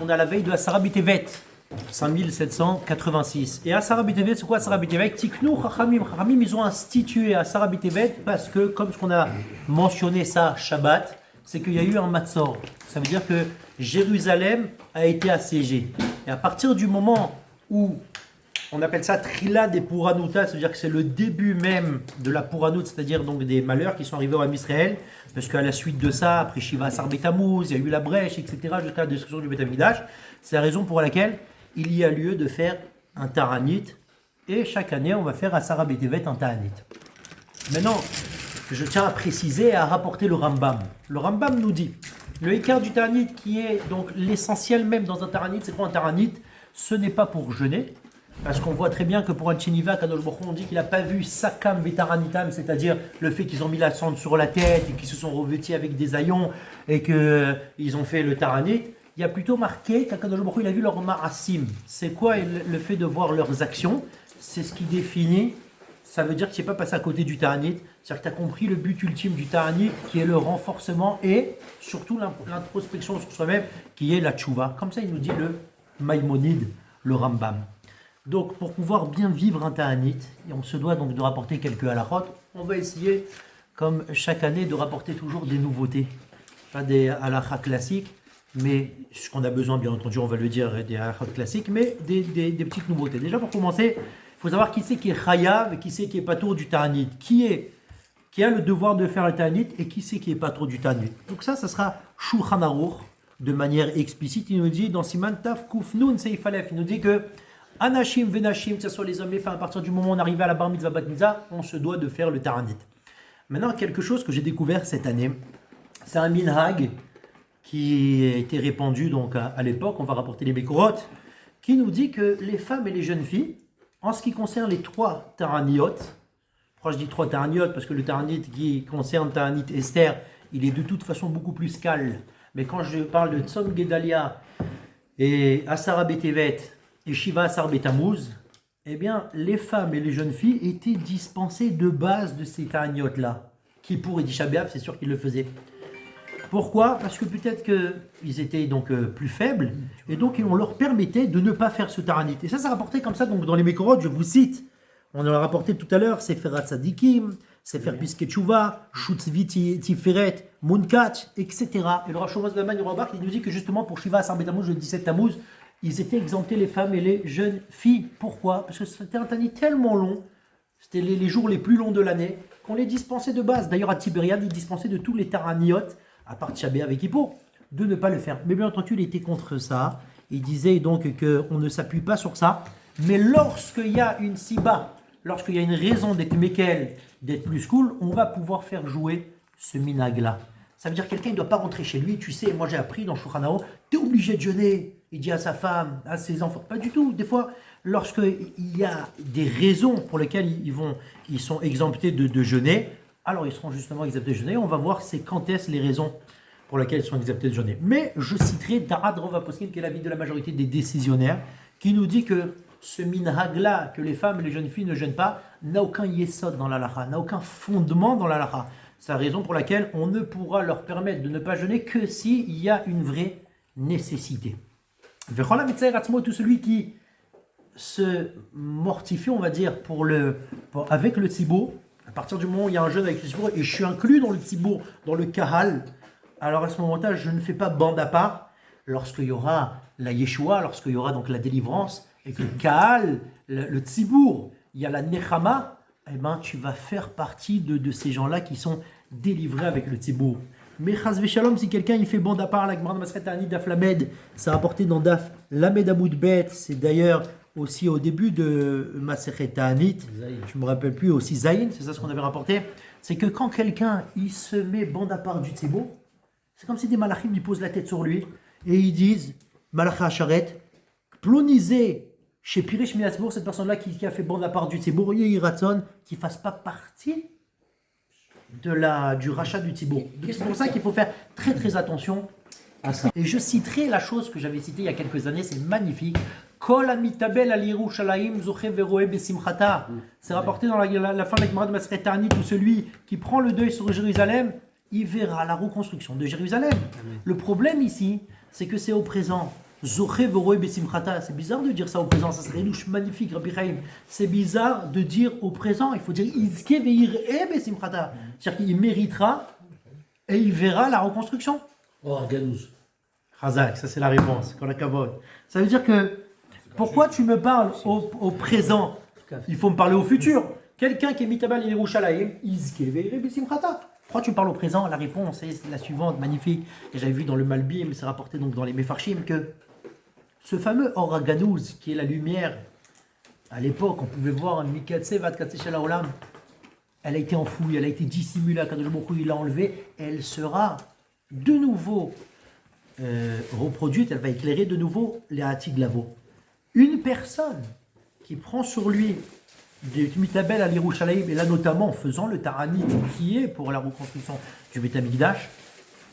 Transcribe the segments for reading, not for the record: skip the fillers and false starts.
On est à la veille de Asara B'Tevet, 5786. Et Asara B'Tevet, c'est quoi Asara B'Tevet? Tiknou Chachamim. Chachamim, ils ont institué Asara B'Tevet parce que, comme ce qu'on a mentionné ça, Shabbat, c'est qu'il y a eu un Matzor. Ça veut dire que Jérusalem a été assiégée. Et à partir du moment où on appelle ça Trila des Puranuta, ça veut dire que c'est le début même de la Puranut, c'est-à-dire donc des malheurs qui sont arrivés au Ham Israël, parce qu'à la suite de ça, après Shiva Asar Betamouz, il y a eu la brèche, etc., jusqu'à la destruction du Beth Amikdash. C'est la raison pour laquelle il y a lieu de faire un Taranit, et chaque année, on va faire Asara B'Tevet un Taranit. Maintenant, je tiens à préciser et à rapporter le Rambam. Le Rambam nous dit, le écart du Taranit qui est donc l'essentiel même dans un Taranit, c'est quoi un Taranit? Ce n'est pas pour jeûner, parce qu'on voit très bien que pour un Tcheniva, Kadosh Baruch Hu, on dit qu'il n'a pas vu Sakam Vetaranitam, c'est-à-dire le fait qu'ils ont mis la cendre sur la tête et qu'ils se sont revêtis avec des haillons et qu'ils ont fait le Taranit. Il y a plutôt marqué qu'Akadosh Baruch Hu, il a vu leur Ma'asim. C'est quoi le fait de voir leurs actions? C'est ce qui définit, ça veut dire que tu n'es pas passé à côté du Taranit, c'est-à-dire que tu as compris le but ultime du Taranit qui est le renforcement et surtout l'introspection sur soi-même qui est la Tchouva. Comme ça, il nous dit le Maïmonide, le Rambam. Donc, pour pouvoir bien vivre un Ta'anit, et on se doit donc de rapporter quelques halachot, on va essayer, comme chaque année, de rapporter toujours des nouveautés. Pas des halachas classiques, mais ce qu'on a besoin, bien entendu, on va le dire, des halachot classiques, mais des petites nouveautés. Déjà, pour commencer, il faut savoir qui c'est qui est chayav et qui c'est qui est patour du Ta'anit. Qui a le devoir de faire le Ta'anit et qui c'est qui est patour du Ta'anit. Donc ça sera Shulchan Aruch, de manière explicite. Il nous dit, dans Siman Taf Kuf Nun Seif Aleph, il nous dit que Anashim Venashim, que ce soit les hommes et les femmes, à partir du moment où on arrive à la bar mitzvah bat mitzvah, on se doit de faire le Taranit. Maintenant, quelque chose que j'ai découvert cette année, c'est un minhag qui a été répandu donc à l'époque, on va rapporter les Bekorot, qui nous dit que les femmes et les jeunes filles, en ce qui concerne les trois Taraniot, pourquoi je dis trois Taraniot? Parce que le Taranit qui concerne Taranit Esther, il est de toute façon beaucoup plus calme. Mais quand je parle de Tzom Gedalia et Asara B'Tevet, et Shiva Asar Betamouz, eh bien, les femmes et les jeunes filles étaient dispensées de base de ces ta'aniyot-là. Qui pour et Tisha B'Av, c'est sûr qu'ils le faisaient. Pourquoi? Parce que peut-être qu'ils étaient donc plus faibles, et donc on leur permettait de ne pas faire ce ta'anit. Et ça rapportait comme ça, donc dans les Mekorot, je vous cite, on en a rapporté tout à l'heure, Sefer Tzadikim, Sefer Piskei Tshuva, Shutzvi Tiferet, Munkat, etc. Et le Rav Shlomo Zalman Auerbach, il nous dit que justement pour Shiva Asar Betamouz, le 17 Tammuz, ils étaient exemptés, les femmes et les jeunes filles. Pourquoi? Parce que c'était un Ta'anit tellement long, c'était les jours les plus longs de l'année, qu'on les dispensait de base. D'ailleurs, à Tibériade, ils dispensaient de tous les Taraniyot, à part Tisha B'Av avec Kippour, de ne pas le faire. Mais bien entendu, il était contre ça. Il disait donc qu'on ne s'appuie pas sur ça. Mais lorsqu'il y a une siba, lorsqu'il y a une raison d'être mékel, d'être plus cool, on va pouvoir faire jouer ce minag-là. Ça veut dire que quelqu'un ne doit pas rentrer chez lui. Tu sais, moi j'ai appris dans Shulchan Aruch, tu es obligé de jeûner. Il dit à sa femme, à ses enfants. Pas du tout. Des fois, lorsqu'il y a des raisons pour lesquelles ils sont exemptés de jeûner, alors ils seront justement exemptés de jeûner. On va voir c'est quand est-ce les raisons pour lesquelles ils sont exemptés de jeûner. Mais je citerai Darad Rova Poskin, qui est l'avis de la majorité des décisionnaires, qui nous dit que ce minhag-là, que les femmes et les jeunes filles ne jeûnent pas, n'a aucun yesod dans la halakha, n'a aucun fondement dans la halakha. C'est la raison pour laquelle on ne pourra leur permettre de ne pas jeûner que s'il y a une vraie nécessité. Tout celui qui se mortifie, on va dire, avec le tzibour, à partir du moment où il y a un jeûne avec le tzibour, et je suis inclus dans le tzibour, dans le kahal, alors à ce moment-là, je ne fais pas bande à part. Lorsqu'il y aura la Yeshua, lorsqu'il y aura donc la délivrance, et que le kahal, le tzibour, il y a la nechama, eh ben, tu vas faire partie de ces gens-là qui sont délivrés avec le tzibour. Mais chas v'shalom, si quelqu'un il fait bande à part, la Gemara Maseret Ta'anit Daf Lamed, c'est rapporté dans Daf Lamed Amoud Bet, c'est d'ailleurs aussi au début de Maseret Ta'anit, je ne me rappelle plus, aussi Zayin, c'est ça ce qu'on avait rapporté, c'est que quand quelqu'un il se met bande à part du tzibour, c'est comme si des malachim lui posent la tête sur lui et ils disent, Malacha Hacharet, plonisé chez Piresh Miasbour, cette personne-là qui a fait bande à part du tzibour, Yehiratzon, qui ne fasse pas partie du rachat du tzibour. C'est pour ça qu'il faut faire très très attention à ça. Et je citerai la chose que j'avais citée il y a quelques années, c'est magnifique. Kol amitabel al Yerushalayim zoche veroe besimchata. C'est rapporté dans la fin de la Gemara de Maseret Ta'anit où celui qui prend le deuil sur Jérusalem, il verra la reconstruction de Jérusalem. Le problème ici, c'est que c'est au présent. Zoché voroé besimchata. C'est bizarre de dire ça au présent, ça serait louche magnifique, Rabbi Chaim. C'est bizarre de dire au présent, il faut dire izke veiré besimchata. C'est-à-dire qu'il méritera et il verra la reconstruction. Oh, Ganouz. Razak, ça c'est la réponse, qu'on a kavod. Ça veut dire que, pourquoi tu me parles au présent? Il faut me parler au futur. Quelqu'un qui est mitabal Yerushalayim, izke veiré besimchata. Pourquoi tu parles au présent? La réponse est la suivante, magnifique. Et j'avais vu dans le Malbim, mais c'est rapporté donc dans les Mefarshim, que ce fameux Or HaGanouz, qui est la lumière, à l'époque, on pouvait voir Mikatse Vatkatse Shel Haolam, elle a été enfouie, elle a été dissimulée, Kadosh Baruch Hu, il l'a enlevée, elle sera de nouveau reproduite, elle va éclairer de nouveau les Hatig Lavo. Une personne qui prend sur lui des mitabel à l'Yerushalayim, et là notamment en faisant le Taranit qui est pour la reconstruction du Beth Amikdash,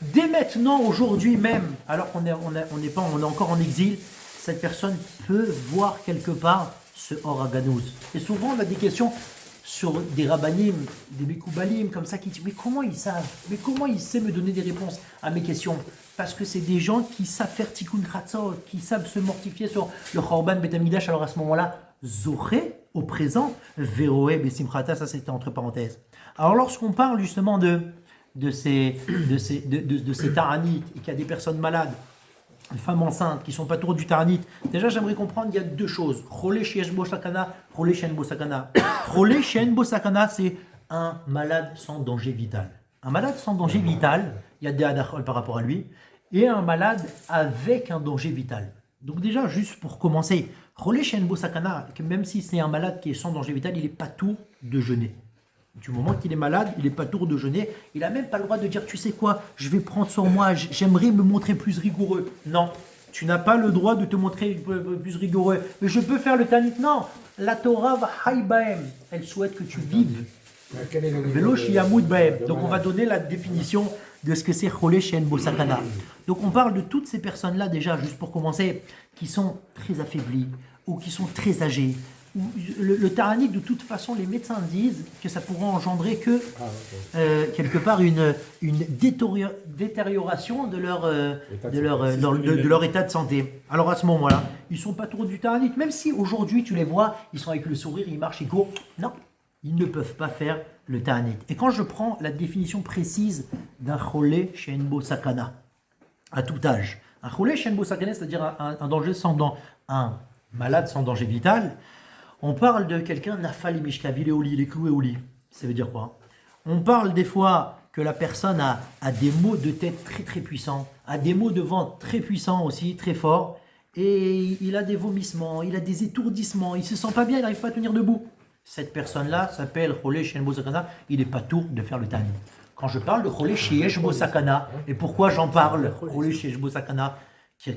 dès maintenant, aujourd'hui même, alors qu'on est encore en exil, cette personne peut voir quelque part ce Or HaGanouz. Et souvent, on a des questions sur des rabbanim, des Mekoubalim, comme ça, qui disent, mais comment ils savent? Mais comment il sait me donner des réponses à mes questions? Parce que c'est des gens qui savent faire tikkun kratzot, qui savent se mortifier sur le Chorban Beth Amikdash. Alors à ce moment-là, Zoré, au présent, Veroé Besimchata, ça c'était entre parenthèses. Alors lorsqu'on parle justement de ces taranites, et qu'il y a des personnes malades, des femmes enceintes qui sont pas trop du taranit, déjà j'aimerais comprendre, il y a deux choses. Cholé sheyesh bo sakana, cholé she'en bo sakana. Cholé she'en bo sakana, c'est un malade sans danger vital. Un malade sans danger vital, il y a des hadachol par rapport à lui, et un malade avec un danger vital. Donc déjà, juste pour commencer, Cholé she'en bo sakana, même si c'est un malade qui est sans danger vital, il n'est pas tout de jeûner. Du moment qu'il est malade, il n'est pas tour de jeûner. Il n'a même pas le droit de dire, tu sais quoi, je vais prendre sur moi, j'aimerais me montrer plus rigoureux. Non, tu n'as pas le droit de te montrer plus rigoureux. Mais je peux faire le tanit. Non, la Torah va haïbaem. Elle souhaite que tu vives. Velo shiyamoud baem. Donc on va donner la définition de ce que c'est Cholé she'en bo sakana. Donc on parle de toutes ces personnes-là déjà, juste pour commencer, qui sont très affaiblies ou qui sont très âgées. Le taranit, de toute façon, les médecins disent que ça pourrait engendrer que quelque part une détérioration de leur état de santé. Alors à ce moment-là, ils sont pas trop du taranit, même si aujourd'hui tu les vois, ils sont avec le sourire, ils marchent, ils courent. Non, ils ne peuvent pas faire le taranit. Et quand je prends la définition précise d'un cholé she'en bo sakana, à tout âge, un cholé she'en bo sakana, c'est-à-dire un danger sans un malade sans danger vital. On parle de quelqu'un, nafal et mishkav, il est au lit, il est cloué au lit. Ça veut dire quoi? On parle des fois que la personne a des maux de tête très très puissants, a des maux de ventre très puissants aussi, très forts, et il a des vomissements, il a des étourdissements, il se sent pas bien, il n'arrive pas à tenir debout. Cette personne-là s'appelle Cholé she'en bo sakana, il n'est pas tour de faire le tanit. Quand je parle de Cholé sheyesh bo sakana, et pourquoi j'en parle, Cholé sheyesh bo sakana?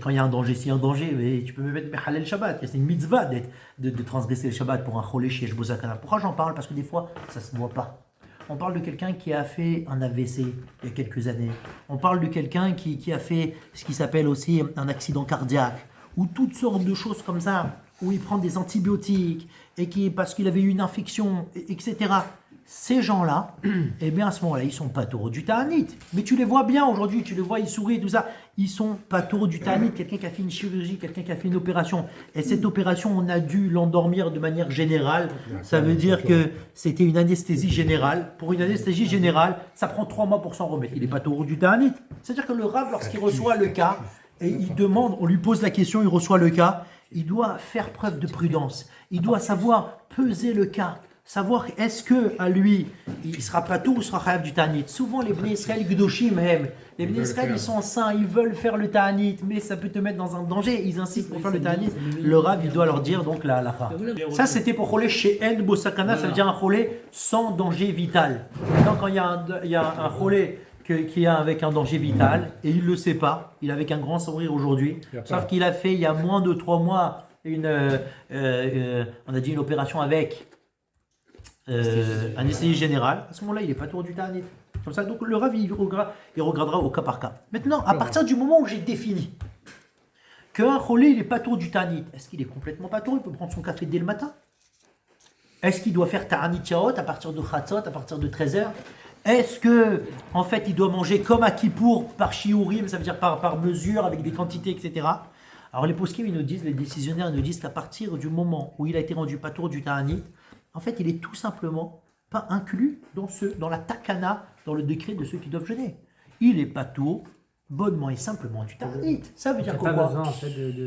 Quand il y a un danger, s'il y a un danger, mais tu peux me mettre Halal Shabbat. C'est une mitzvah de transgresser le Shabbat pour un Cholé sheyesh bo sakana. Pourquoi j'en parle? Parce que des fois, ça ne se voit pas. On parle de quelqu'un qui a fait un AVC il y a quelques années. On parle de quelqu'un qui a fait ce qui s'appelle aussi un accident cardiaque, ou toutes sortes de choses comme ça, où il prend des antibiotiques, et parce qu'il avait eu une infection, etc. Ces gens-là, eh bien à ce moment-là, ils sont pas taureaux du Ta'anit. Mais tu les vois bien aujourd'hui, tu les vois, ils sourient, tout ça. Ils sont pas taureaux du Ta'anit. Quelqu'un qui a fait une chirurgie, quelqu'un qui a fait une opération. Et cette opération, on a dû l'endormir de manière générale. Ça veut dire que c'était une anesthésie générale. Pour une anesthésie générale, ça prend 3 mois pour s'en remettre. Il n'est pas taureau du Ta'anit. C'est-à-dire que le Rav, lorsqu'il reçoit le cas, et il demande, on lui pose la question, il reçoit le cas, il doit faire preuve de prudence. Il doit savoir peser le cas. Savoir est-ce que à lui, il sera pas tout ou sera chayav du ta'anit. Souvent les Bnei Israël Gdoshim même, les Bnei Israël ils sont saints, ils veulent faire le ta'anit, mais ça peut te mettre dans un danger. Ils insistent pour faire le ta'anit. Le Rav il doit leur dire donc la halakha. Ça c'était pour Cholé she'en bo sakana, ça veut dire un Cholé sans danger vital. Maintenant quand il y a un Cholé qui est avec un danger vital et il le sait pas, il est avec un grand sourire aujourd'hui, sauf qu'il a fait il y a moins de 3 mois on a dit une opération avec anesthésie générale. À ce moment-là, il n'est pas tour du ta'anit. Comme ça, donc le Rav, il regardera au cas par cas. Maintenant, à partir du moment où j'ai défini qu'un Cholé, il n'est pas tour du ta'anit, est-ce qu'il est complètement pas tour? Il peut prendre son café dès le matin? Est-ce qu'il doit faire ta'anit chaot à partir de chatzot, à partir de 13h? Est-ce que, en fait, il doit manger comme à Kippour, par shiurim, ça veut dire par mesure, avec des quantités, etc. Alors les poskim, ils nous disent, les décisionnaires nous disent qu'à partir du moment où il a été rendu patour du ta'anit, en fait, il est tout simplement pas inclus dans la takana, dans le décret de ceux qui doivent jeûner. Il est patour bonnement et simplement du ta'anit. Ça veut dire quoi?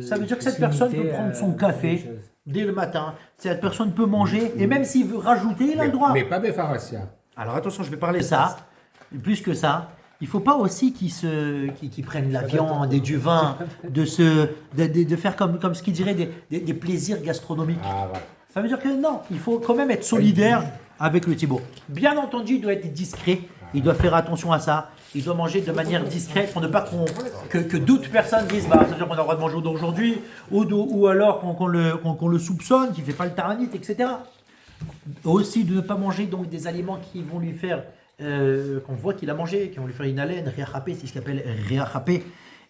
Ça veut dire que cette personne peut prendre son café dès le matin, cette personne peut manger, et même s'il veut rajouter, il a le droit. Mais pas Befarassia. Alors attention, je vais parler de ça. Et plus que ça, il ne faut pas aussi qu'ils prennent la viande et du vin, de faire comme ce qu'ils diraient des plaisirs gastronomiques. Ah, voilà. Ça veut dire que non, il faut quand même être solidaire avec le Thibaut. Bien entendu, il doit être discret, il doit faire attention à ça, il doit manger de manière discrète pour ne pas que d'autres personnes disent bah, c'est sûr qu'on a le droit de manger aujourd'hui, ou alors qu'on le soupçonne, qu'il ne fait pas le taranit, etc. Aussi de ne pas manger donc, des aliments qui vont lui faire, qu'on voit qu'il a mangé, qui vont lui faire une haleine, riachapé, c'est ce qu'il appelle riachapé.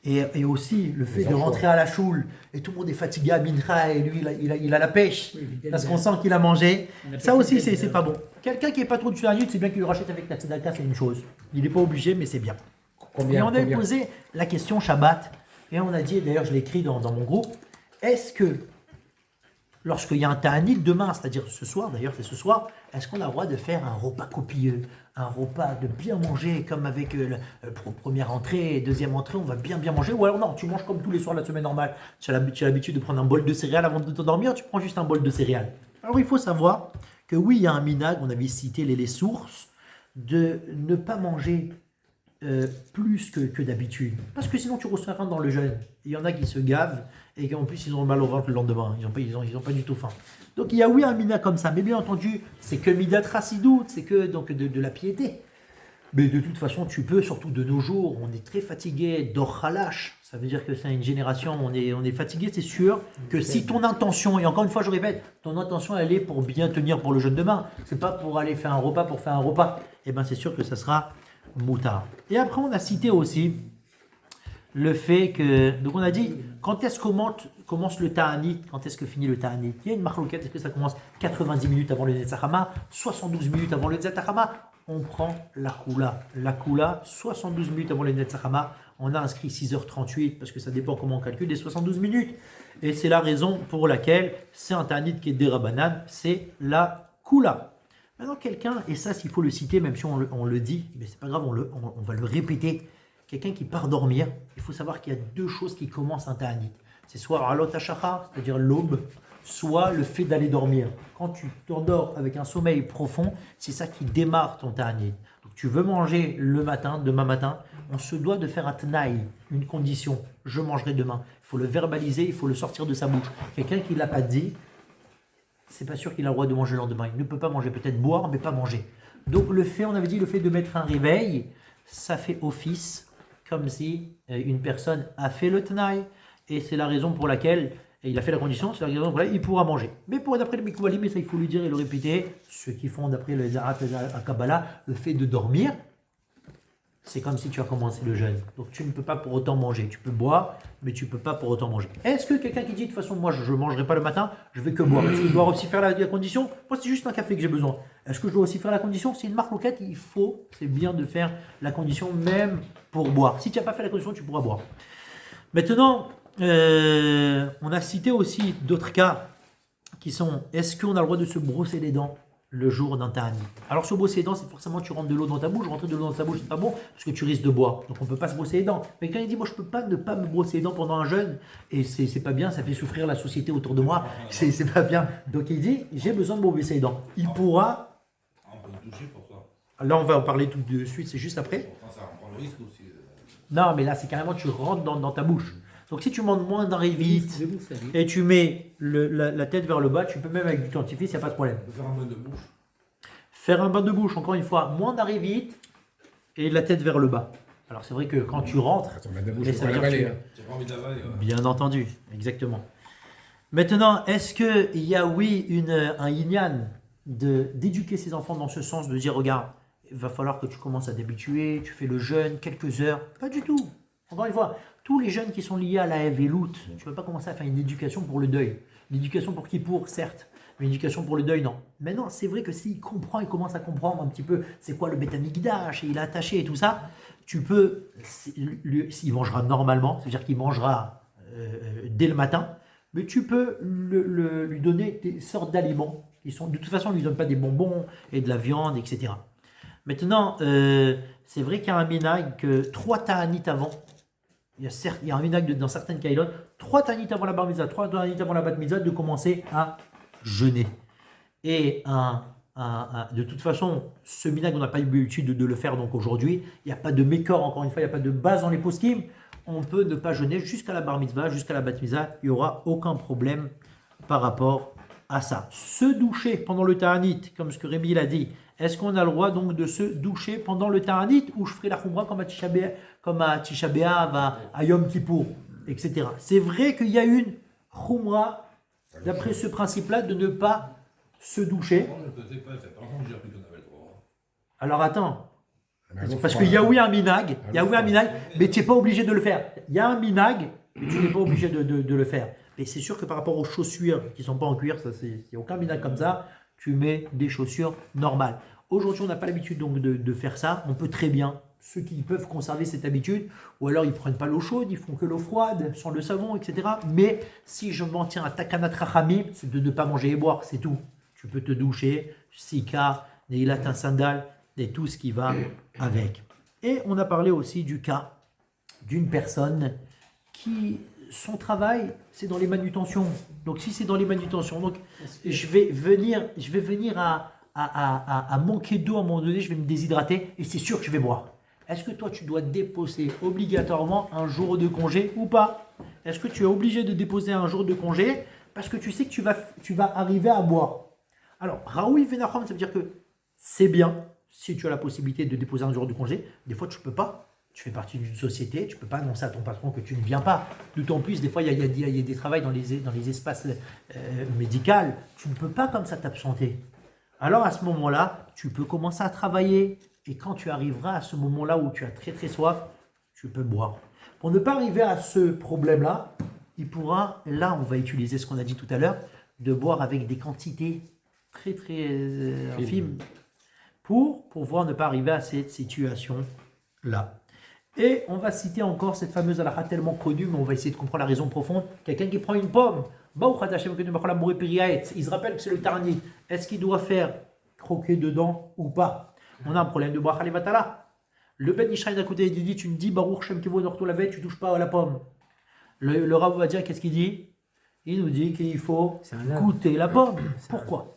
Et aussi le fait de rentrer à la choule et tout le monde est fatigué à Mincha et lui il a la pêche parce qu'on sent qu'il a mangé. Ça aussi c'est pas bon. Quelqu'un qui n'est pas trop du ta'anit, c'est bien qu'il le rachète avec la tzedaka, c'est une chose. Il n'est pas obligé, mais c'est bien. Et on a posé la question Shabbat et on a dit, d'ailleurs je l'ai écrit dans mon groupe, est-ce que lorsqu'il y a un ta'anit demain, c'est-à-dire ce soir, d'ailleurs c'est ce soir, est-ce qu'on a le droit de faire un repas copieux, un repas de bien manger, comme avec première entrée et deuxième entrée, on va bien manger, ou alors non, tu manges comme tous les soirs de la semaine normale, tu as l'habitude de prendre un bol de céréales avant de t'endormir, tu prends juste un bol de céréales. Alors il faut savoir que oui, il y a un minhag, on avait cité les sources, de ne pas manger plus que d'habitude. Parce que sinon tu reçois rien dans le jeûne. Il y en a qui se gavent et qu'en plus ils ont mal au ventre le lendemain. Ils ont pas du tout faim. Donc il y a oui un mina comme ça. Mais bien entendu, c'est que midat chassidout, c'est que donc, de la piété. Mais de toute façon, tu peux, surtout de nos jours, on est très fatigué, d'orhalash. Ça veut dire que c'est une génération, on est fatigué, c'est sûr. Que si ton intention, et encore une fois je répète, ton intention elle est pour bien tenir pour le jeûne demain. C'est pas pour aller faire un repas pour faire un repas. Et bien c'est sûr que ça sera moutard. Et après, on a cité aussi le fait que. Donc, on a dit quand est-ce que commence le ta'anit, quand est-ce que finit le ta'anit. Il y a une marloquette, est-ce que ça commence 90 minutes avant le Netzachama, 72 minutes avant le Netzachama. On prend la Kula. La Kula, 72 minutes avant le Netzachama. On a inscrit 6h38 parce que ça dépend comment on calcule les 72 minutes. Et c'est la raison pour laquelle c'est un ta'anit qui est dérabanan, c'est la Kula. Maintenant, quelqu'un, et ça, s'il faut le citer, même si on le dit, mais c'est pas grave, on va le répéter. Quelqu'un qui part dormir, il faut savoir qu'il y a deux choses qui commencent un ta'anit. C'est soit alot hashachar, c'est-à-dire l'aube, soit le fait d'aller dormir. Quand tu t'endors avec un sommeil profond, c'est ça qui démarre ton ta'anit. Donc, tu veux manger le matin, demain matin, on se doit de faire un tnaï, une condition. Je mangerai demain. Il faut le verbaliser, il faut le sortir de sa bouche. Quelqu'un qui ne l'a pas dit, c'est pas sûr qu'il a le droit de manger le lendemain. Il ne peut pas manger, peut-être boire, mais pas manger. Donc on avait dit le fait de mettre un réveil, ça fait office comme si une personne a fait le tnaï, et c'est la raison pour laquelle il a fait la condition, c'est la raison pour laquelle il pourra manger. Mais d'après le Mikoubalim, mais ça il faut lui dire et le répéter, ceux qui font d'après le Zarat à Kabbalah, le fait de dormir, c'est comme si tu as commencé le jeûne. Donc tu ne peux pas pour autant manger. Tu peux boire, mais tu ne peux pas pour autant manger. Est-ce que quelqu'un qui dit de toute façon, moi je ne mangerai pas le matin, je vais que boire. Est-ce que je dois aussi faire la condition? Moi c'est juste un café que j'ai besoin. Est-ce que je dois aussi faire la condition? C'est une marque loquette, c'est bien de faire la condition même pour boire. Si tu n'as pas fait la condition, tu pourras boire. Maintenant, on a cité aussi d'autres cas qui sont, est-ce qu'on a le droit de se brosser les dents le jour d'un ta'anit? Alors se brosser les dents, c'est forcément tu rentres de l'eau dans ta bouche. Rentrer de l'eau dans ta bouche, c'est pas bon parce que tu risques de boire. Donc on peut pas se brosser les dents. Mais quand il dit moi je peux pas ne pas me brosser les dents pendant un jeûne et c'est pas bien, ça fait souffrir la société autour de moi. C'est pas bien. Donc il dit j'ai besoin de me brosser les dents. Il pourra. On peut le toucher pour ça. Là on va en parler tout de suite, c'est juste après. Ça prend le risque aussi. Non mais là c'est carrément tu rentres dans ta bouche. Donc si tu montes moins d'un vite et tu mets la tête vers le bas, tu peux même avec du dentifrice, il n'y a pas de problème. On peut faire un bain de bouche. Faire un bain de bouche, encore une fois, moins d'arrêt vite et la tête vers le bas. Alors c'est vrai que quand tu rentres, mais ça veut dire J'ai pas envie d'avaler. bien entendu, exactement. Maintenant, est-ce qu'il y a oui un yin d'éduquer ses enfants dans ce sens, de dire regarde, il va falloir que tu commences à t'habituer, tu fais le jeûne quelques heures? Pas du tout. Encore une fois, tous les jeunes qui sont liés à la Evelout, tu ne peux pas commencer à faire une éducation pour le deuil. Une éducation pour Kippour, certes, mais une éducation pour le deuil, non. Maintenant, c'est vrai que s'il comprend, il commence à comprendre un petit peu c'est quoi le Beth Amikdash, et il est attaché et tout ça, tu peux, s'il mangera normalement, c'est-à-dire qu'il mangera dès le matin, mais tu peux lui donner des sortes d'aliments qui sont, de toute façon, on ne lui donne pas des bonbons et de la viande, etc. Maintenant, c'est vrai qu'il y a un minag que 3 ta'anit avant, il y a un minag dans certaines kailot, 3 ta'anit avant la bar mitzvah, 3 ta'anit avant la bat mitzvah, de commencer à jeûner. Et de toute façon, ce minag, on n'a pas eu l'habitude de le faire donc aujourd'hui. Il n'y a pas de mécor, encore une fois, il n'y a pas de base dans les poskim. On peut ne pas jeûner jusqu'à la bar mitzvah, jusqu'à la bat mitzvah. Il n'y aura aucun problème par rapport à ça. Se doucher pendant le ta'anit, comme ce que Rémi l'a dit, est-ce qu'on a le droit donc de se doucher pendant le ta'anit ou je ferai la khumra comme à Tisha B'Av, à Yom Kippour, etc. C'est vrai qu'il y a une khumra, d'après ce principe-là, de ne pas se doucher. Je ne sais pas, c'est pas longtemps que j'ai appris qu'on avait le droit. Alors attends, parce qu'il y a oui un minag, mais tu n'es pas obligé de le faire. Il y a un minag, mais tu n'es pas obligé de le faire. Mais c'est sûr que par rapport aux chaussures qui ne sont pas en cuir, il n'y a aucun minag comme ça, tu mets des chaussures normales. Aujourd'hui, on n'a pas l'habitude donc de faire ça. On peut très bien, ceux qui peuvent conserver cette habitude, ou alors ils ne prennent pas l'eau chaude, ils font que l'eau froide, sans le savon, etc. Mais si je m'en tiens à Takanat Rachamim, c'est de ne pas manger et boire, c'est tout. Tu peux te doucher, sika, neilat un sandal, et tout ce qui va avec. Et on a parlé aussi du cas d'une personne qui, son travail, c'est dans les manutentions. Donc si c'est dans les manutentions, donc je vais venir à manquer d'eau à un moment donné, je vais me déshydrater et c'est sûr que je vais boire. Est-ce que toi tu dois déposer obligatoirement un jour de congé ou pas? Est-ce que tu es obligé de déposer un jour de congé parce que tu sais que tu vas arriver à boire? Alors, Raoui Venachom, ça veut dire que c'est bien si tu as la possibilité de déposer un jour de congé. Des fois, tu ne peux pas. Tu fais partie d'une société, tu ne peux pas annoncer à ton patron que tu ne viens pas. D'autant plus, des fois, il y a des travails dans les espaces médicaux. Tu ne peux pas comme ça t'absenter. Alors, à ce moment-là, tu peux commencer à travailler. Et quand tu arriveras à ce moment-là où tu as très très soif, tu peux boire. Pour ne pas arriver à ce problème-là, là, on va utiliser ce qu'on a dit tout à l'heure, de boire avec des quantités très très infimes pour pouvoir ne pas arriver à cette situation-là. Et on va citer encore cette fameuse halakha tellement connue, mais on va essayer de comprendre la raison profonde. Quelqu'un qui prend une pomme, il se rappelle que c'est le tarni. Est-ce qu'il doit faire croquer dedans ou pas? On a un problème de bracha levatala. Le Ben Ishraï d'un côté, il dit, tu me dis Baruch Shem Kevo Norto Lavet, tu ne touches pas à la pomme. Le Rav va dire, qu'est-ce qu'il dit? Il nous dit qu'il faut goûter la pomme. Pourquoi?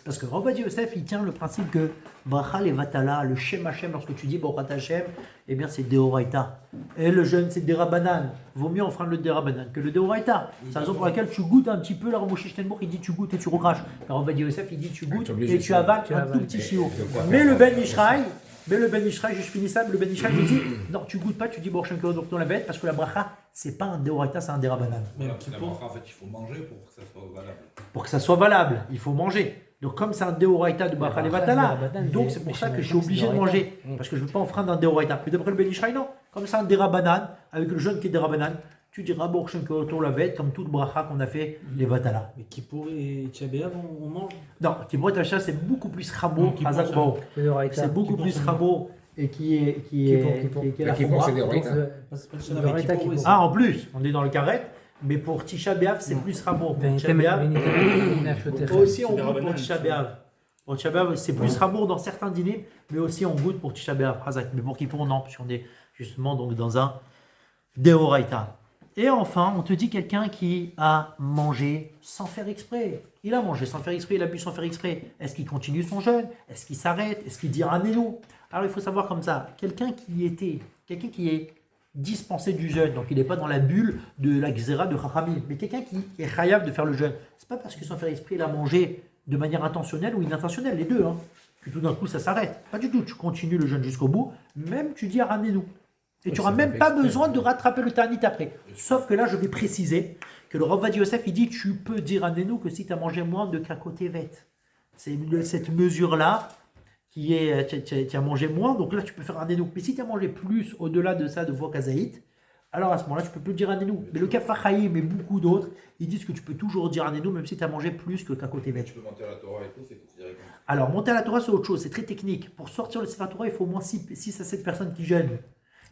Parce que Rav Yosef, il tient le principe que bracha levatala, le Shem Hashem, lorsque tu dis Baruch Hashem, eh bien c'est Deoraita. Et le jeûne, c'est Derabanan. Vaut mieux enfreindre le Derabanan que le Deoraita. C'est la raison pour laquelle tu goûtes un petit peu. La Moshe Shtenbourg, il dit tu goûtes et tu recraches. Rav Yosef, il dit tu goûtes et tu avales un tout petit chiot. Mais le Ben Ishraï, je finis ça, le Ben Ishraï il dit non, tu goûtes pas, tu dis Baruch Shem Kevo Norto Lavet, parce que la bracha, c'est pas un Deoraita, c'est un Derabanan. Mais la bracha, en fait, il faut manger pour que ça soit valable. Pour que ça soit valable, il faut manger. Donc comme c'est un Deoraita de Bracha Levatala, donc c'est pour ça que je suis obligé de manger. Parce que je ne veux pas enfreindre un Deoraita. Mais d'après le Ben Ishraï, non. Comme c'est un Derabanan, avec le jeûne qui est Derabanan, tu diras Baruch Shem Kevoto Lavet, comme toute Bracha qu'on a fait Levatala. Mais Kippour et Tisha B'Av, on mange? Non, Kippour et Tisha, c'est beaucoup plus Ramo, c'est beaucoup plus Ramo et qui est la Kippour, c'est des Khumra. Ah, en plus, on est dans le carré. Mais pour Tisha B'Av, c'est plus Ramo. Pour Tisha B'Av, aussi on goûte pour Tisha B'Av. Pour Tisha B'Av, c'est plus Ramo dans certains dîners, mais aussi on goûte pour Tisha B'Av. Mais pour Kippour, non, puisqu'on est justement donc dans un Deoraita. Et enfin, on te dit quelqu'un qui a mangé sans faire exprès. Il a mangé sans faire exprès, il a bu sans faire exprès. Est-ce qu'il continue son jeûne? Est-ce qu'il s'arrête? Est-ce qu'il dit Ranénou? Alors il faut savoir comme ça, quelqu'un qui est dispensé du jeûne, donc il n'est pas dans la bulle de la xéra de Chachamim, mais quelqu'un qui est chayav de faire le jeûne. C'est pas parce que sans faire exprès il a mangé de manière intentionnelle ou inintentionnelle, les deux, que tout d'un coup ça s'arrête. Pas du tout, tu continues le jeûne jusqu'au bout, même tu dis Ranénou. Et tu n'auras même pas besoin de rattraper le ta'anit après. Sauf que là, je vais préciser que le Rav Yosef, il dit tu peux dire Ranénou que si tu as mangé moins de kakotevet. C'est cette mesure-là qui est, tu as mangé moins, donc là tu peux faire un Ranénou. Mais si tu as mangé plus au-delà de ça de voix kazaït, alors à ce moment-là, tu peux plus dire Ranénou. Mais le Kafachaïm et beaucoup d'autres, ils disent que tu peux toujours dire Ranénou même si tu as mangé plus que kakotevet. Tu peux monter à la Torah et tout, c'est considéré comme ça. Alors, monter à la Torah, c'est autre chose, c'est très technique. Pour sortir le Sefer Torah, il faut au moins 6 à 7 personnes qui gênent.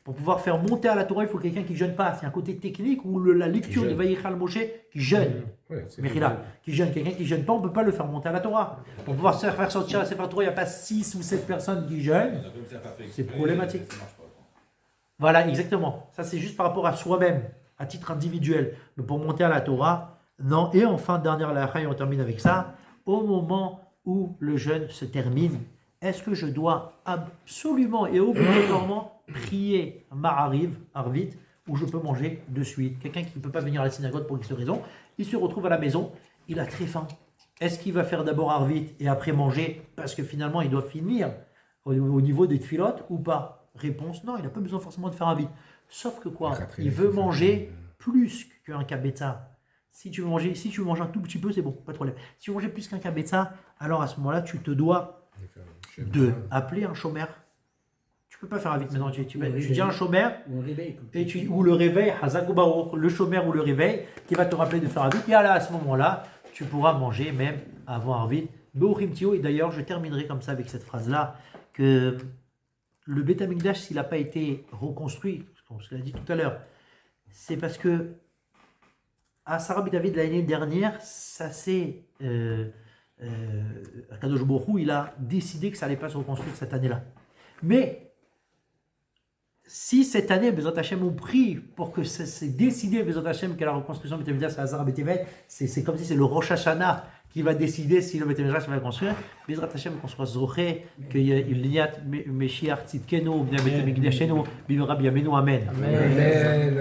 Pour pouvoir faire monter à la Torah, il faut quelqu'un qui ne jeûne pas. C'est un côté technique où la lecture de jeûne. Vayichal Moshe qui jeûne. Ouais, c'est Mechila, qui jeûne. Quelqu'un qui ne jeûne pas, on ne peut pas le faire monter à la Torah. Pour pouvoir se faire sortir à Sefer Torah, il n'y a pas 6 ou 7 personnes qui jeûnent. On a comme ça pas fait C'est exprès, problématique. ça marche pas, quoi. Voilà, exactement. Ça, c'est juste par rapport à soi-même, à titre individuel. Mais pour monter à la Torah, non. Et enfin, dernière lacha, et on termine avec ça. Au moment où le jeûne se termine, est-ce que je dois absolument et obligatoirement prier Ma'ariv, Arvit, ou je peux manger de suite? Quelqu'un qui ne peut pas venir à la synagogue pour X raison, il se retrouve à la maison, il a très faim. Est-ce qu'il va faire d'abord Arvit et après manger parce que finalement il doit finir au niveau des tfilotes ou pas? Réponse, non, il n'a pas besoin forcément de faire Arvit. Sauf que quoi? Il veut manger plus qu'un kabetza. Si tu veux manger un tout petit peu, c'est bon, pas de problème. Si tu veux manger plus qu'un kabetza, alors à ce moment-là, tu te dois de appeler un chômeur. Tu peux pas faire vite maintenant. Tu dis un chômeur Ou un réveil. ou le réveil, Hazak ou Baruch, le chômeur ou le réveil qui va te rappeler de faire vite. Et là, à ce moment-là, tu pourras manger même avant vite. Et d'ailleurs, je terminerai comme ça avec cette phrase-là que le Beth Amikdash, s'il n'a pas été reconstruit, comme je l'ai dit tout à l'heure, c'est parce que à Sarah David l'année dernière, ça s'est Kadosh Baruch Hu, il a décidé que ça n'allait pas se reconstruire cette année-là. Mais si cette année, Bezrat Hashem, on prie pour que c'est décidé, Bezrat Hashem, que la reconstruction du Beth Amikdash à Sarah David, c'est comme si c'est le Rosh Hashanah qui va décider si le Beth Amikdash va construire. Bezrat Hashem, qu'on soit Zoché, qu'il y a Meshiach Tzidkenu, Bnei Beth Amikdashenu, Bivra Biyamenu, Amen. Amen.